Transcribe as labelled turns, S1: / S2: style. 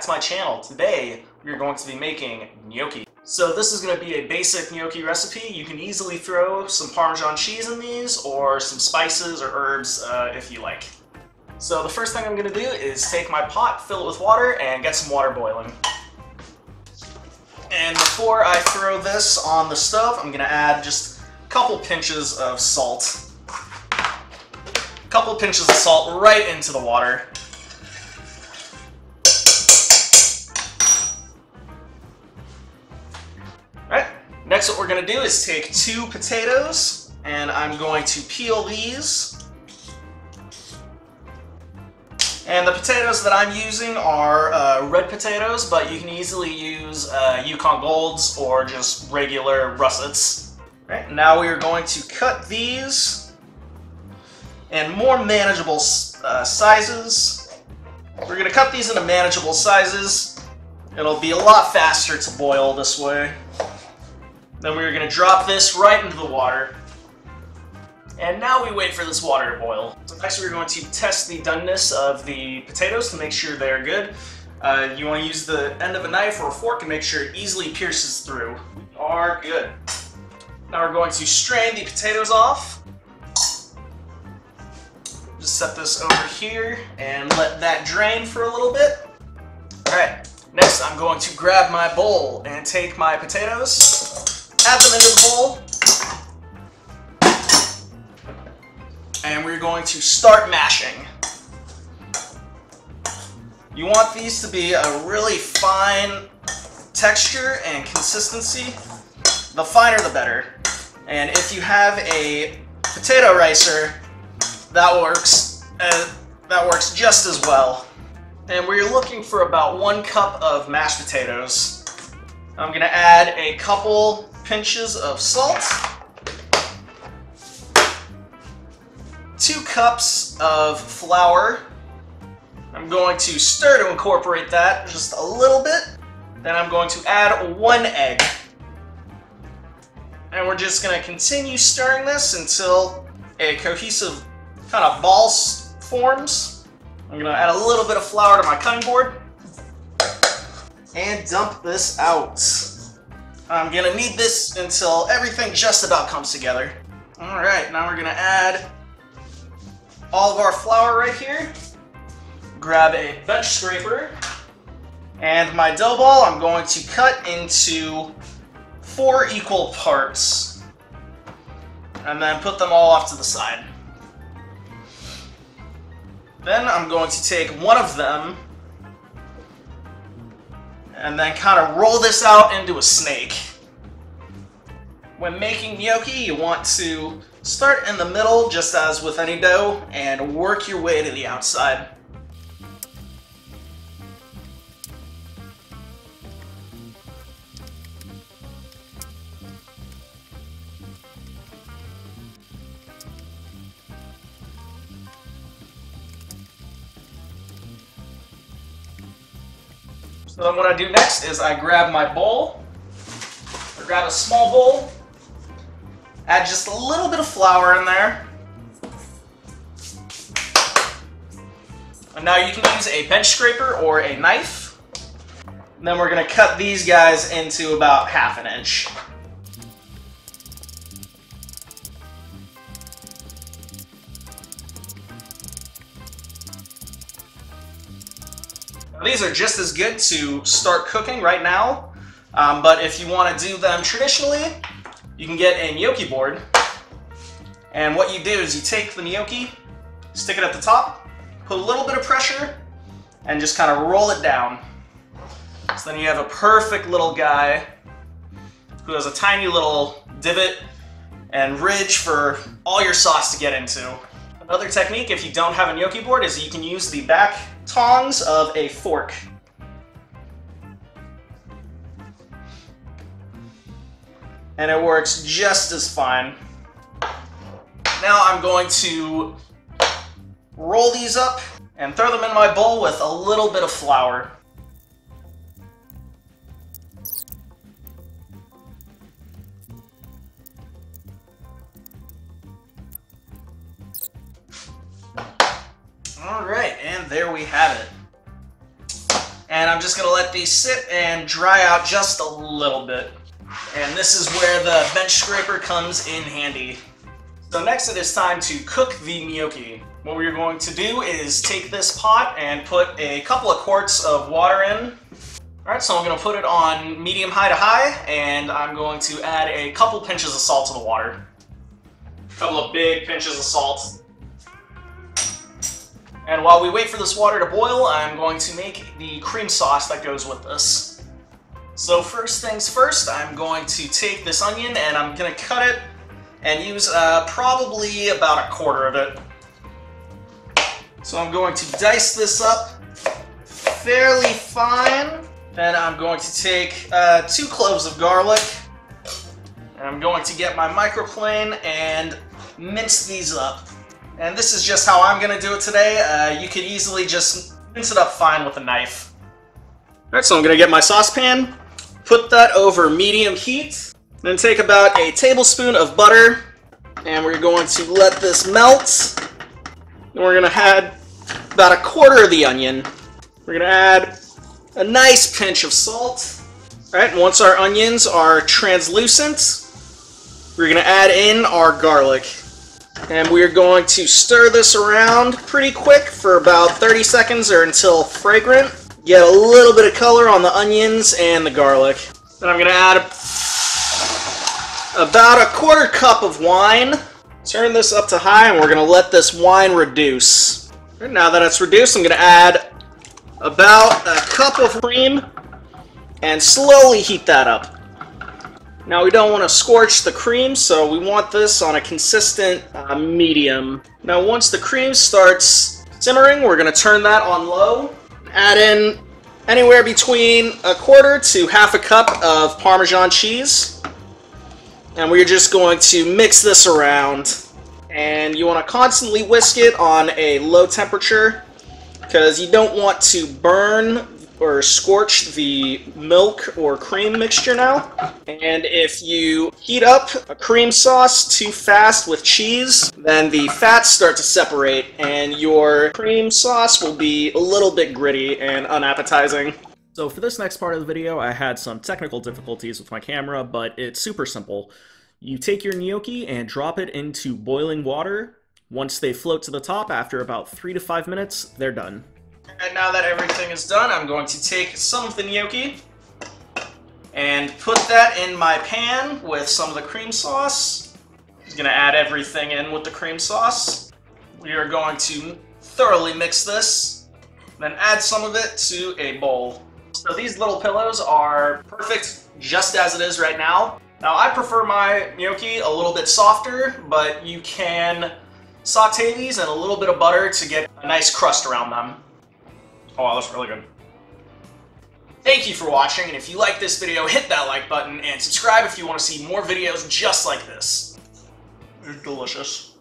S1: to my channel. Today, we're going to be making gnocchi. So this is going to be a basic gnocchi recipe. You can easily throw some Parmesan cheese in these, or some spices or herbs if you like. So the first thing I'm going to do is take my pot, fill it with water, and get some water boiling. And before I throw this on the stove, I'm going to add just a couple pinches of salt. A couple pinches of salt right into the water. Alright, next what we're going to do is take 2 potatoes, and I'm going to peel these. And the potatoes that I'm using are red potatoes, but you can easily use Yukon Golds or just regular russets. Right, now we are going to cut these in more manageable sizes. We're going to cut these into manageable sizes. It'll be a lot faster to boil this way. Then we're going to drop this right into the water. And now we wait for this water to boil. So next we're going to test the doneness of the potatoes to make sure they're good. You want to use the end of a knife or a fork and make sure it easily pierces through. We are good. Now we're going to strain the potatoes off. Just set this over here and let that drain for a little bit. Alright, next I'm going to grab my bowl and take my potatoes, add them into the bowl. And we're going to start mashing. You want these to be a really fine texture and consistency. The finer the better. And if you have a potato ricer, that works just as well. And we're looking for about 1 cup of mashed potatoes. I'm going to add a couple pinches of salt. 2 cups of flour. I'm going to stir to incorporate that just a little bit. Then I'm going to add 1 egg. And we're just going to continue stirring this until a cohesive kind of ball forms. I'm going to add a little bit of flour to my cutting board. And dump this out. I'm going to knead this until everything just about comes together. Alright, now we're going to add all of our flour right here. Grab a bench scraper, and my dough ball I'm going to cut into 4 equal parts, and then put them all off to the side. Then I'm going to take one of them, and then kind of roll this out into a snake. When making gnocchi, you want to start in the middle, just as with any dough, and work your way to the outside. So then what I do next is I grab my bowl, or grab a small bowl, add just a little bit of flour in there. And now you can use a bench scraper or a knife. And then we're going to cut these guys into about 1/2 inch. Now, these are just as good to start cooking right now, but if you want to do them traditionally, you can get a gnocchi board, and what you do is you take the gnocchi, stick it at the top, put a little bit of pressure, and just kind of roll it down. So then you have a perfect little guy who has a tiny little divot and ridge for all your sauce to get into. Another technique, if you don't have a gnocchi board, is you can use the back tongs of a fork. And it works just as fine. Now I'm going to roll these up and throw them in my bowl with a little bit of flour. Alright, and there we have it. And I'm just going to let these sit and dry out just a little bit. And this is where the bench scraper comes in handy. So next it is time to cook the gnocchi. What we're going to do is take this pot and put a couple of quarts of water in. Alright, so I'm going to put it on medium-high to high, and I'm going to add a couple pinches of salt to the water. A couple of big pinches of salt. And while we wait for this water to boil, I'm going to make the cream sauce that goes with this. So first things first, I'm going to take this onion and I'm going to cut it and use probably about a quarter of it. So I'm going to dice this up fairly fine. Then I'm going to take 2 cloves of garlic. And I'm going to get my microplane and mince these up. And this is just how I'm going to do it today. You could easily just mince it up fine with a knife. Alright, so I'm going to get my saucepan, put that over medium heat, then take about a tablespoon of butter, and we're going to let this melt. And we're going to add about a quarter of the onion. We're going to add a nice pinch of salt. Alright, and once our onions are translucent, we're going to add in our garlic. And we're going to stir this around pretty quick for about 30 seconds or until fragrant. Get a little bit of color on the onions and the garlic. Then I'm going to add about a quarter cup of wine. Turn this up to high and we're going to let this wine reduce. And now that it's reduced, I'm going to add about a cup of cream and slowly heat that up. Now we don't want to scorch the cream, so we want this on a consistent medium. Now once the cream starts simmering, we're going to turn that on low. Add in anywhere between a quarter to half a cup of Parmesan cheese. And we're just going to mix this around. And you want to constantly whisk it on a low temperature, because you don't want to burn or scorch the milk or cream mixture now. And if you heat up a cream sauce too fast with cheese, then the fats start to separate and your cream sauce will be a little bit gritty and unappetizing. So for this next part of the video, I had some technical difficulties with my camera, but it's super simple. You take your gnocchi and drop it into boiling water. Once they float to the top, after about 3 to 5 minutes, they're done. And now that everything is done, I'm going to take some of the gnocchi and put that in my pan with some of the cream sauce. I'm going to add everything in with the cream sauce. We are going to thoroughly mix this, then add some of it to a bowl. So these little pillows are perfect just as it is right now. Now I prefer my gnocchi a little bit softer, but you can saute these in a little bit of butter to get a nice crust around them. Oh, wow, that's really good. Thank you for watching, and if you like this video, hit that like button, and subscribe if you want to see more videos just like this. They're delicious.